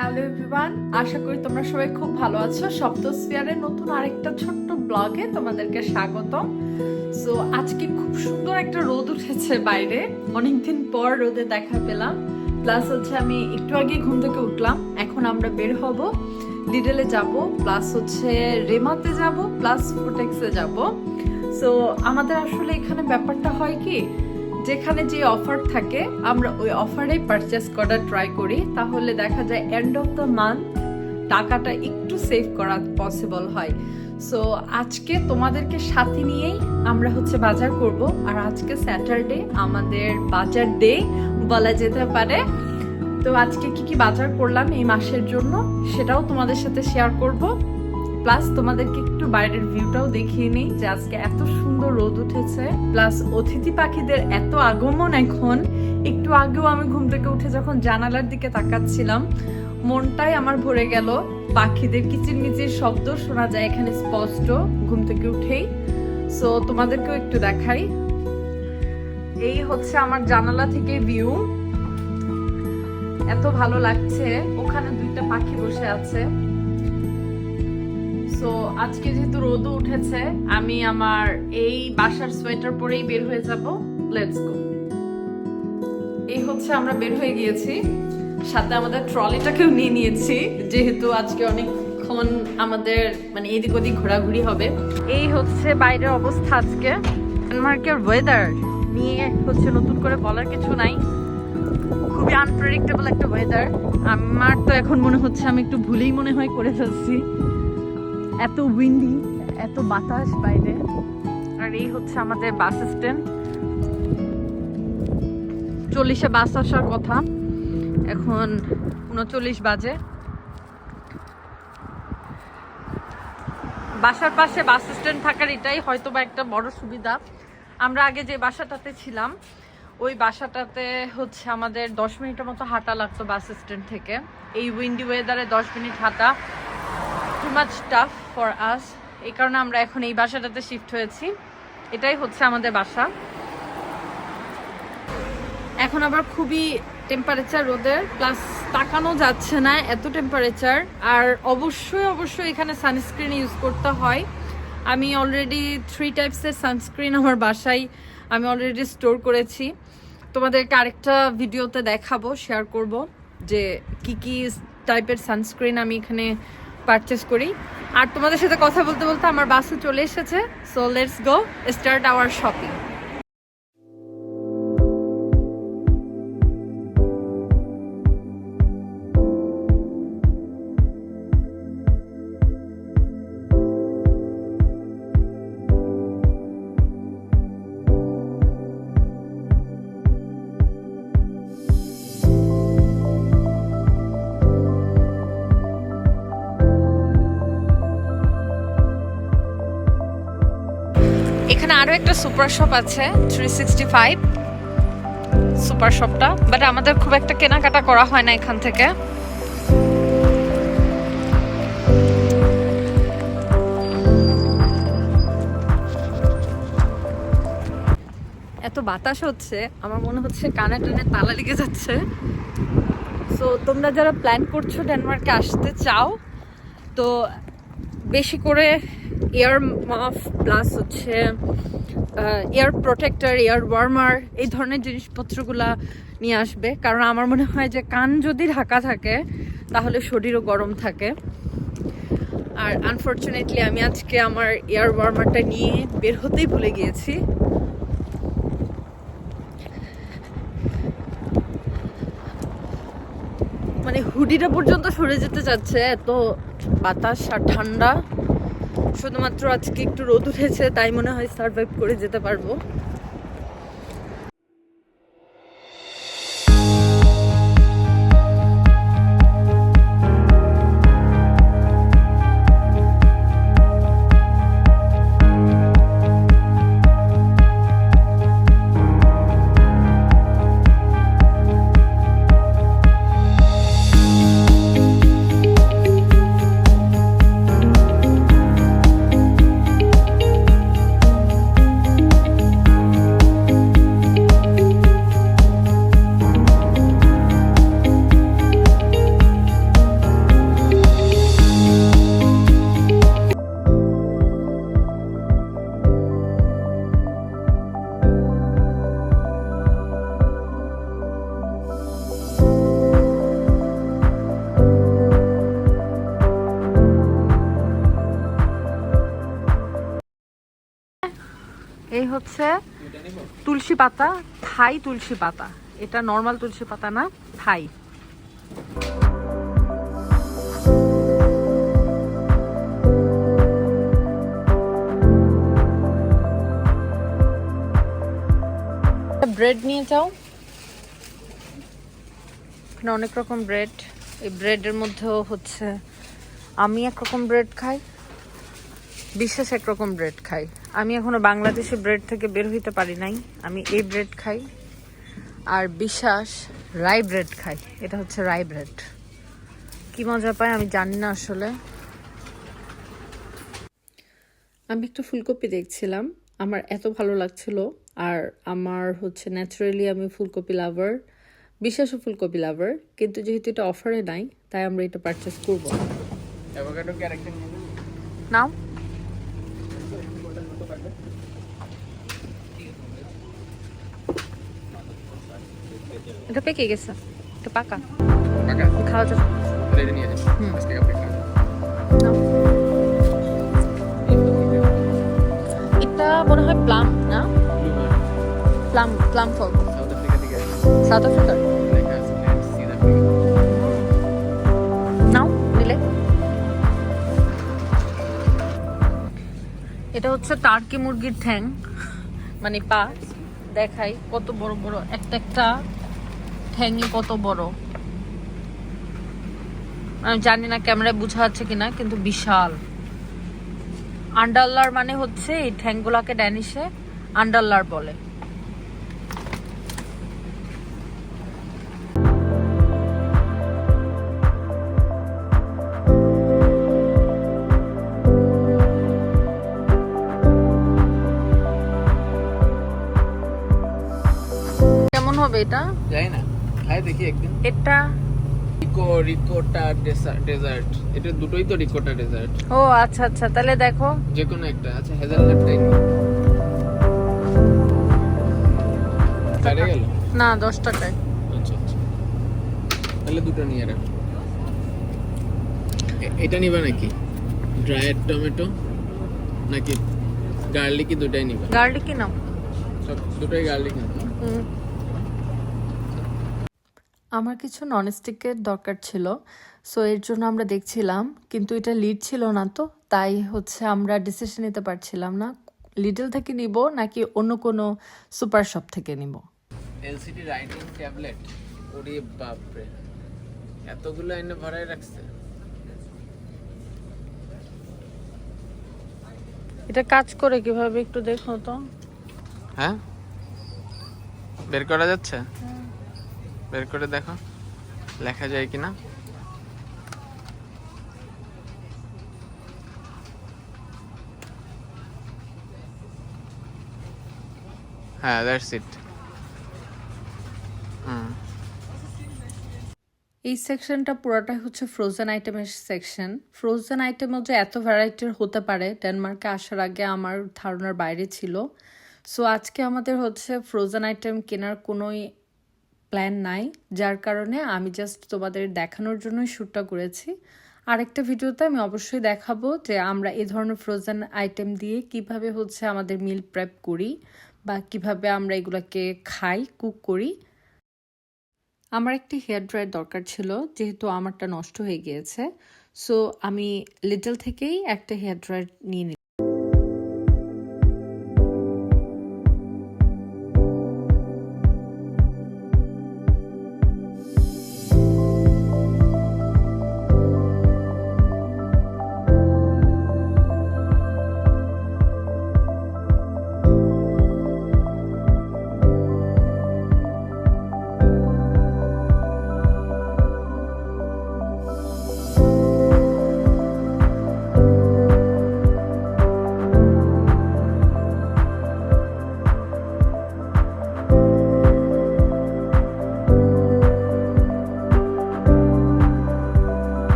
Hello everyone, আশা করি তোমরা সবাই খুব ভালো আছো। সপ্তস্ফিয়ারের নতুন আরেকটা ছোট্ট ব্লগে তোমাদেরকে স্বাগতম। সো আজকে খুব সুন্দর একটা রোদ উঠেছে বাইরে, অনেকদিন পর রোদে দেখা পেলাম। প্লাস হচ্ছে আমি একটু আগে ঘুম থেকে উঠলাম। এখন আমরা বের হব, লিডলে যাব, প্লাস হচ্ছে রেমাতে যাব, প্লাস ফুটেক্সে যাব। সো আমাদের আসলে এখানে ব্যাপারটা হয় কি, যেখানে যে অফার থাকে আমরা ওই অফারেই পারচেস করার ট্রাই করি, তাহলে দেখা যায় এন্ড অফ দ্য মান্থ টাকাটা একটু সেভ করা পসিবল হয়। সো আজকে তোমাদেরকে সাথে নিয়েই আমরা হচ্ছে বাজার করব। আর আজকে স্যাটারডে, আমাদের বাজার ডে বলা যেতে পারে। তো আজকে কি কি বাজার করলাম এই মাসের জন্য সেটাও তোমাদের সাথে শেয়ার করব। প্লাস তোমাদেরকে একটু বাইরের ভিউটাও দেখিয়ে নিই যে আজকে এত সুন্দর রোদ উঠেছে। প্লাস অতিথি পাখিদের এত আগমন এখন। একটু আগেও আমি ঘুম থেকে উঠে যখন জানালার দিকে তাকাচ্ছিলাম, মনটাই আমার ভরে গেল। পাখিদের কিচিরমিচির শব্দ শোনা যায় এখানে স্পষ্ট ঘুম থেকে উঠেই। সো তোমাদেরকেও একটু দেখাই। এই হচ্ছে আমার জানালা থেকে ভিউ, এত ভালো লাগছে। ওখানে দুইটা পাখি বসে আছে। সো আজকে যেহেতু রোদও উঠেছে, আমি আমার এই বাসার সোয়েটার পরেই বের হয়ে যাব। Let's go. এই হচ্ছে আমরা বের হয়ে গিয়েছি, সাথে আমাদের ট্রলিটাকেও নিয়ে নিয়েছি, যেহেতু আজকে অনেকক্ষণ আমাদের মানে এদিক ওদিক ঘোরাঘুরি হবে। এই হচ্ছে বাইরের অবস্থা আজকে। ডেনমার্কের ওয়েদার নিয়ে হচ্ছে নতুন করে বলার কিছু নাই, খুবই আনপ্রেডিক্টেবল একটা ওয়েদার। আমার তো এখন মনে হচ্ছে আমি একটু ভুলেই মনে হয় করে ফেলছি, এত উইন্ডি, এত বাতাস বাইরে। আর এই হচ্ছে আমাদের বাস স্ট্যান্ড। 40-এ বাস আসার কথা, এখন 39 বাজে। বাসার পাশে বাস স্ট্যান্ড থাকার এটাই হয়তো বা একটা বড় সুবিধা। আমরা আগে যে বাসাটাতে ছিলাম, ওই বাসাটাতে হচ্ছে আমাদের 10 মিনিটের মতো হাঁটা লাগতো বাস স্ট্যান্ড থেকে। এই উইন্ডি ওয়েদারে 10 মিনিট হাঁটা too much tough for us. এই কারণে আমরা এখন এই বাসাটাতে শিফট হয়েছি। এটাই হচ্ছে আমাদের বাসা। এখন আবার খুবই টেম্পারেচার রোদের, প্লাস তাকানো যাচ্ছে না, এত টেম্পারেচার। আর অবশ্যই এখানে সানস্ক্রিন ইউজ করতে হয়। আমি অলরেডি 3 টাইপসের সানস্ক্রিন আমার বাসায় আমি অলরেডি স্টোর করেছি। তোমাদেরকে আরেকটা ভিডিওতে দেখাবো, শেয়ার করব যে কি কি টাইপের সানস্ক্রিন আমি এখানে পারচেস করি। আর তোমাদের সাথে কথা বলতে বলতে আমার বাসও চলে এসেছে। So let's go start our shopping. এখানে আরো একটা সুপার শপ আছে, 365 সুপার শপটা, বাট আমাদের খুব একটা কেনাকাটা করা হয় না এখান থেকে। এত বাতাস হচ্ছে, আমার মনে হচ্ছে কানে টানে তালা লেগে যাচ্ছে। সো তোমরা যারা প্ল্যান করছো ডেনমার্কে আসতে চাও, তো বেশি করে এয়ার মাফ প্লাস হচ্ছে এয়ার প্রোটেক্টর, এয়ার ওয়ার্মার, এই ধরনের জিনিসপত্রগুলা নিয়ে আসবে। কারণ আমার মনে হয় যে কান যদি ঢাকা থাকে তাহলে শরীরও গরম থাকে। আর আনফর্চুনেটলি আমি আজকে আমার এয়ার ওয়ার্মারটা নিয়ে বের হতেই ভুলে গিয়েছি। মানে হুডিটা পর্যন্ত সরে যেতে চাচ্ছে, এত বাতাস আর ঠান্ডা। শুধুমাত্র আজকে একটু রোদ উঠেছে তাই মনে হয় সার্ভাইভ করে যেতে পারবো। হচ্ছে তুলসী পাতা, থাই তুলসী পাতা। এটা নর্মাল তুলসী পাতা না, থাই। ব্রেড নিয়ে যাও, এখানে অনেক রকম ব্রেড। এই ব্রেডের মধ্যেও হচ্ছে আমি একরকম ব্রেড খাই, বিশেষ একরকম ব্রেড খাই। আমি এখনো বাংলাদেশি ব্রেড থেকে বের হইতে পারি নাই। আমি এই ব্রেড খাই, আর বিশ্বাস রাই ব্রেড খাই। এটা হচ্ছে রাই ব্রেড। কি মজা পায় আমি জানি না আসলে। আমি একটু ফুলকপি দেখছিলাম, আমার এত ভালো লাগছিল। আর আমার হচ্ছে ন্যাচারালি আমি ফুলকপি লাভার, বিশ্বাসও ফুলকপি লাভার, কিন্তু যেহেতু এটা অফারে নাই তাই আমরা এটা পারচেস করব। নাও, এটা পেকে গেছে, এটা পাকা খাওয়া যাবে। এটা মনে হয় প্লাম না, প্লাম, প্লাম ফল, সাউথ আফ্রিকার। নাও নিলে। এটা হচ্ছে টার্কি মুরগির ঠ্যাং, মানে পা। দেখাই কত বড় বড়, একটা একটা ঠ্যাংই কত বড়। আমি জানি না ক্যামেরায় বোঝা যাচ্ছে কিনা, কিন্তু বিশাল। আন্ডারলার মানে হচ্ছে এই ঠ্যাংগুলাকে ড্যানিশে আন্ডারলার বলে। কেমন হবে এটা জানি না, খাই দেখি একদিন। এটা রিকোটা ডেজার্ট, এটা দুটোই তো রিকোটা ডেজার্ট। ও আচ্ছা আচ্ছা, তাহলে দেখো যে কোনো একটা। আচ্ছা, হেজেলনাটটাই নি। কারে গেল না, 10 টাকায়। আচ্ছা আচ্ছা, তাহলে দুটো নিয়ে রাখো। এটা নিবা নাকি ড্রাইড টমেটো নাকি গার্লিক? দুটাই নিবা? গার্লিকই নাও। সব দুটোই গার্লিক না? আমার কিছু ননস্টিকের দরকার ছিল, সো এর জন্য আমরা দেখছিলাম, কিন্তু এটা লিড ছিল না, তো তাই হচ্ছে আমরা ডিসিশন নিতে পারছিলাম না লিডল থেকে নিব নাকি অন্য কোনো সুপার শপ থেকে নিব। এলসিডি রাইটিং ট্যাবলেট, ওরে বাপরে, এতগুলো এনে ভরাই রাখছে। এটা কাজ করে কিভাবে একটু দেখো তো। হ্যাঁ, বের করা যাচ্ছে? বের করে দেখো, লেখা যায় কিনা। হ্যাঁ, দ্যাটস ইট। এই সেকশনটা পুরোটাই হচ্ছে ফ্রোজেন আইটেমের সেকশন। ফ্রোজেন আইটেমও যে এত ভ্যারাইটির হতে পারে ডেনমার্কে আসার আগে আমার ধারণার বাইরে ছিল। সো আজকে আমাদের হচ্ছে ফ্রোজেন আইটেম কেনার কোনোই প্ল্যান নাই, যার কারণে আমি জাস্ট তোমাদের দেখানোর জন্যই শ্যুটটা করেছি। আরেকটা ভিডিওতে আমি অবশ্যই দেখাবো যে আমরা এই ধরনের ফ্রোজেন আইটেম দিয়ে কিভাবে হচ্ছে আমাদের মিল প্রেপ করি বা কিভাবে আমরা এগুলোকে খাই, কুক করি। আমার একটি হেয়ার ড্রায়ার দরকার ছিল, যেহেতু আমারটা নষ্ট হয়ে গিয়েছে। সো আমি লিটল থেকেই একটা হেয়ার ড্রায়ার নিয়ে নিই।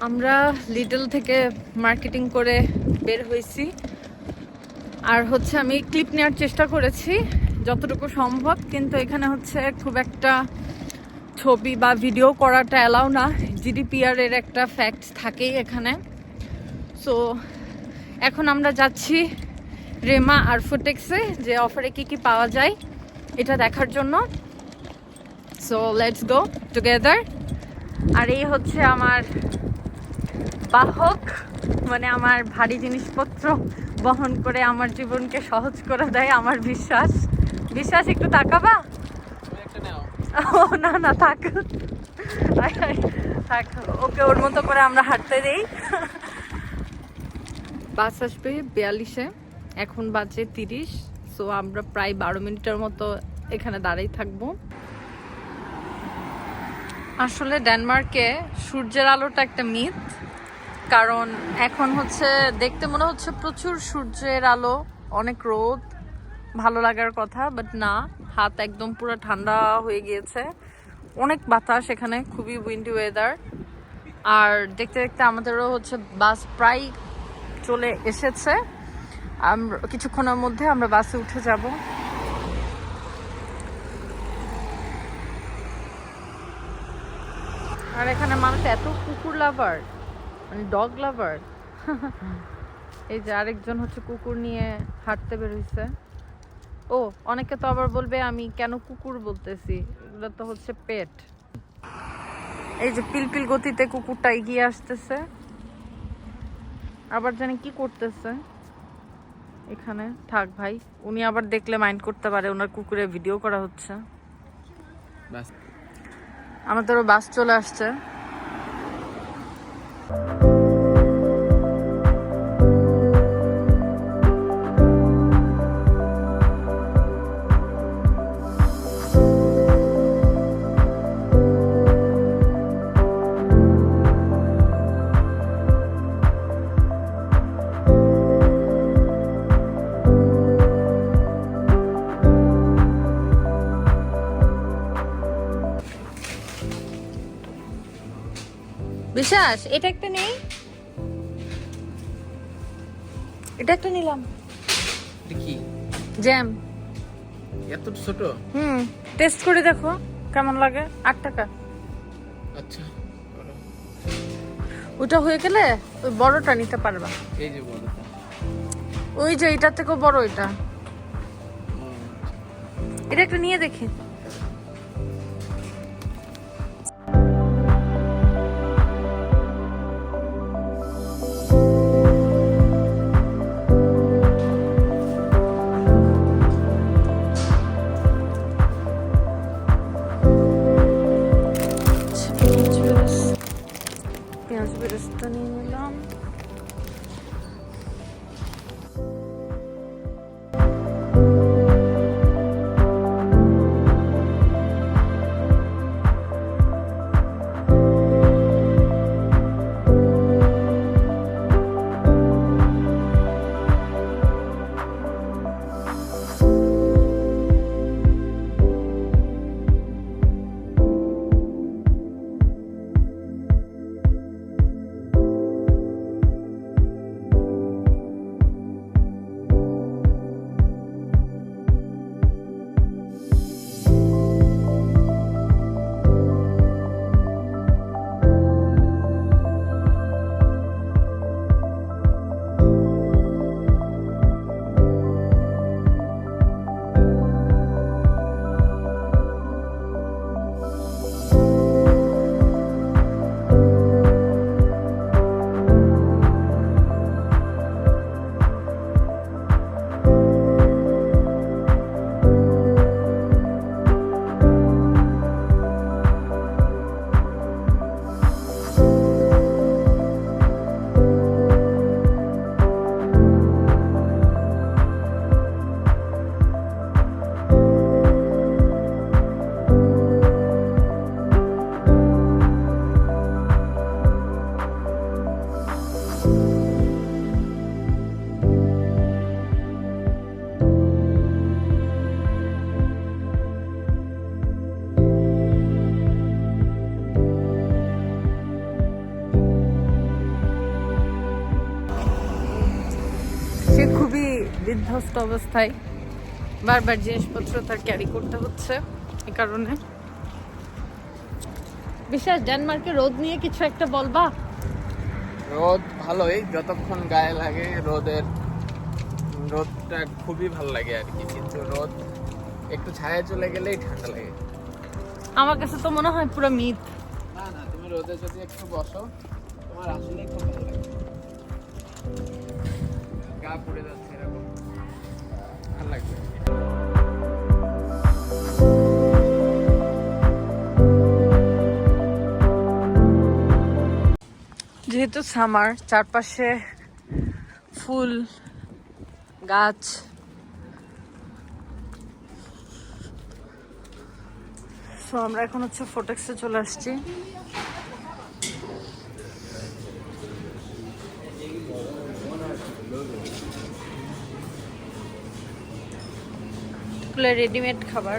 আমরা লিটল থেকে মার্কেটিং করে বের হয়েছি। আর হচ্ছে আমি ক্লিপ নেওয়ার চেষ্টা করেছি যতটুকু সম্ভব, কিন্তু এখানে হচ্ছে খুব একটা ছবি বা ভিডিও করাটা অ্যালাউ না, জিডিপিআর এর একটা ফ্যাক্ট থাকেই এখানে। সো এখন আমরা যাচ্ছি রেমা আর ফুটেক্সে যে অফারে কি কি পাওয়া যায় এটা দেখার জন্য। So let's go together. আর এই হচ্ছে আমার বাহক, মানে আমার ভারী জিনিসপত্র বহন করে আমার জীবনকে সহজ করে দেয় আমার বিশ্বাস। বিশ্বাস একটু তাকাবা? ও না না, থাক থাক, ওকে ওর মতো করে আমরা হাঁটতে দেই। বাস আসবে 42-এ, এখন বাজে 30। সো আমরা প্রায় 12 মিনিটের মতো এখানে দাঁড়িয়ে থাকবো। আসলে ডেনমার্কে সূর্যের আলোটা একটা মিথ, কারণ এখন হচ্ছে দেখতে মনে হচ্ছে প্রচুর সূর্যের আলো, অনেক রোদ, ভালো লাগার কথা, বাট না, হাত একদম পুরো ঠান্ডা হয়ে গিয়েছে, অনেক বাতাস এখানে, খুবই উইন্ডি ওয়েদার। আর দেখতে দেখতে আমাদেরও হচ্ছে বাস প্রায় চলে এসেছে, আমরা কিছুক্ষণের মধ্যে আমরা বাসে উঠে যাব। আর এখানে মানুষ এত কুকুর লাভার, মানে ডগ লাভার। এই যে আরেকজন হচ্ছে কুকুর নিয়ে হাঁটতে বেরোইছে। ও, অনেকে তো আবার বলবে আমি কেন কুকুর বলতেছি, এগুলো তো হচ্ছে পেট। এই যে পিলপিল গতিতে কুকুরটা এগিয়ে আসতেছে, আবার জানি কি করতেছে এখানে। থাক ভাই, উনি আবার দেখলে মাইন্ড করতে পারে, ওনার কুকুরের ভিডিও করা হচ্ছে। আমাদেরও বাস চলে আসছে। বিশ্বাস, এটা একটা নেই, এটা একটা নিলাম। কি জ্যাম? এত ছোট? টেস্ট করে দেখো কেমন লাগে। 8 টাকা। আচ্ছা, ওটা হয়ে গেলে ওই বড়টা নিতে পারবা। এই যে বড়টা, ওই যে এটার থেকেও বড় এটা। এটা একটা নিয়ে দেখি। পেঁয়াজ বেরেস্তা নিয়ে নিলাম। বিধ্বস্ত অবস্থায়, বারবার জিনিসপত্র তার ক্যারি করতে হচ্ছে এই কারণে। বিশেষ ডেনমার্কের রোদ নিয়ে কিছু একটা বলবা? রোদ ভালোই, যতক্ষণ গায়ে লাগে রোদটা খুবই ভালো লাগে আর কি, কিন্তু রোদ একটু ছায়া চলে গেলেই ঠান্ডা লাগে। আমার কাছে তো মনে হয় পুরো মিথ। না না, তুমি রোদে যদি একটু বসো তোমার আসলেই খুব ভালো লাগে, গা পুড়ে যাচ্ছে এরকম ভালো লাগবে। যেহেতু সামার, চারপাশে ফুল গাছ, সো আমরা এখন হচ্ছে ফোটেক্সে চলে আসছি। রেডিমেড খাবার।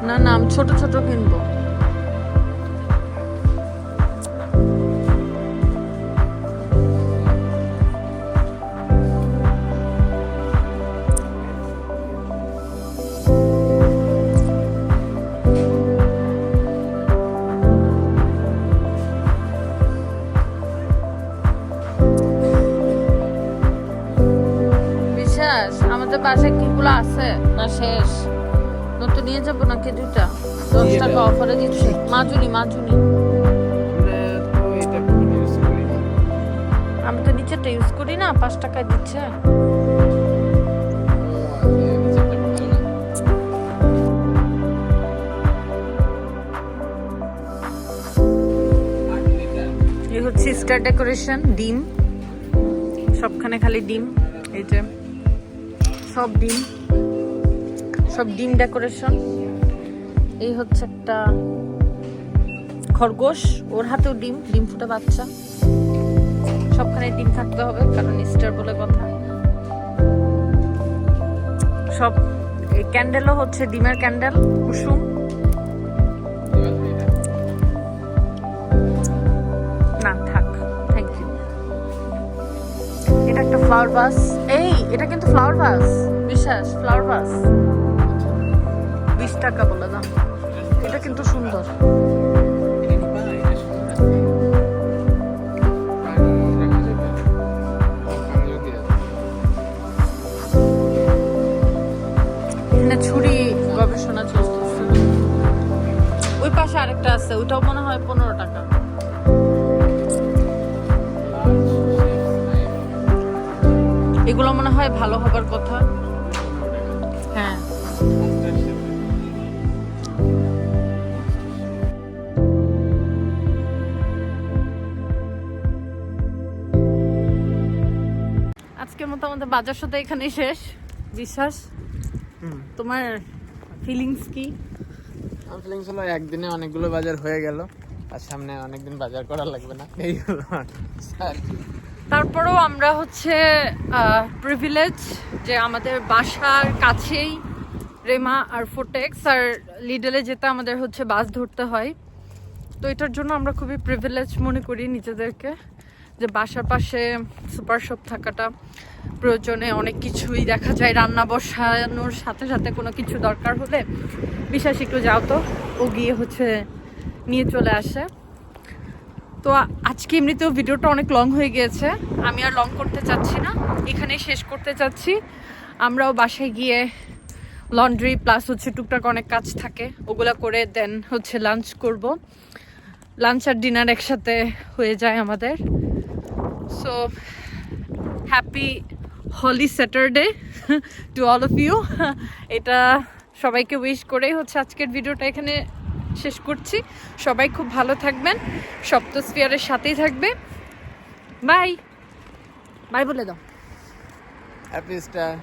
না না, আমি ছোট ছোট কিনবো। বিশ্বাস আমাদের বাসায় কিগুলো আছে না শেষ? নতুন নিয়ে যাবো নাকি দুটা? 10 টাকা অফারে দিচ্ছি। মাজুনি আমি তো নিচেটা ইউজ করি না, 5 টাকায় দিচ্ছে। এই হচ্ছে স্টার ডেকোরেশন, ডিম, সবখানে খালি ডিম। এই যে সব ডিম ডেকোরেশন। এই হচ্ছে একটা খরগোশ, ওর হাতেও ডিম ফুটে বাচ্চা। সবখানে ডিম থাকতে হবে কারণ ইস্টার বলে কথা। সব এই ক্যান্ডেলও হচ্ছে ডিমের ক্যান্ডেল, কুসুম। না থাক, থ্যাংক ইউ। এটা একটা ফ্লাওয়ার ভাস। এটা কিন্তু ফ্লাওয়ার ভাস, বিশ্বাস ফ্লাওয়ার ভাস 20 টাকা বলে দাম। এটা কিন্তু সুন্দর। এখানে ছুরি গবেষণা চলতেছে। ওই পাশে আরেকটা আছে, ওইটাও মনে হয় 15 টাকা। এগুলো মনে হয় ভালো হবার কথা। হ্যাঁ, আজকের মতো আমাদের বাজার সদাই এখানেই শেষ। বিশ্বাস, তোমার ফিলিংস কি? আমার ফিলিংস হলো একদিনে অনেকগুলো বাজার হয়ে গেল, আর সামনে অনেকদিন বাজার করা লাগবে না, এই হলো আর কি। তারপরেও আমরা হচ্ছে প্রিভিলেজ যে আমাদের বাসার কাছেই রেমা আর ফোটেক্স আর লিডলে যেতে আমাদের হচ্ছে বাস ধরতে হয়। তো এটার জন্য আমরা খুবই প্রিভিলেজ মনে করি নিজেদেরকে, যে বাসার পাশে সুপার শপ থাকাটা। প্রয়োজনে অনেক কিছুই দেখা যায়, রান্না বসানোর সাথে সাথে কোনো কিছু দরকার হলে বিশ্বাস একটু যাও তো, ও গিয়ে হচ্ছে নিয়ে চলে আসে। তো আজকে এমনিতেও ভিডিওটা অনেক লং হয়ে গিয়েছে, আমি আর লং করতে চাচ্ছি না, এখানেই শেষ করতে চাচ্ছি। আমরাও বাসায় গিয়ে লন্ড্রি প্লাস হচ্ছে টুকটাক অনেক কাজ থাকে, ওগুলা করে দেন হচ্ছে লাঞ্চ করব। লাঞ্চ আর ডিনার একসাথে হয়ে যায় আমাদের। So happy holy Saturday to all of you. এটা সবাইকে উইশ করেই হচ্ছে আজকের ভিডিওটা এখানে শেষ করছি। সবাই খুব ভালো থাকবেন, সপ্তস্ফিয়ারের সাথেই থাকবে। বাই বাই বলে দাও। Happy star.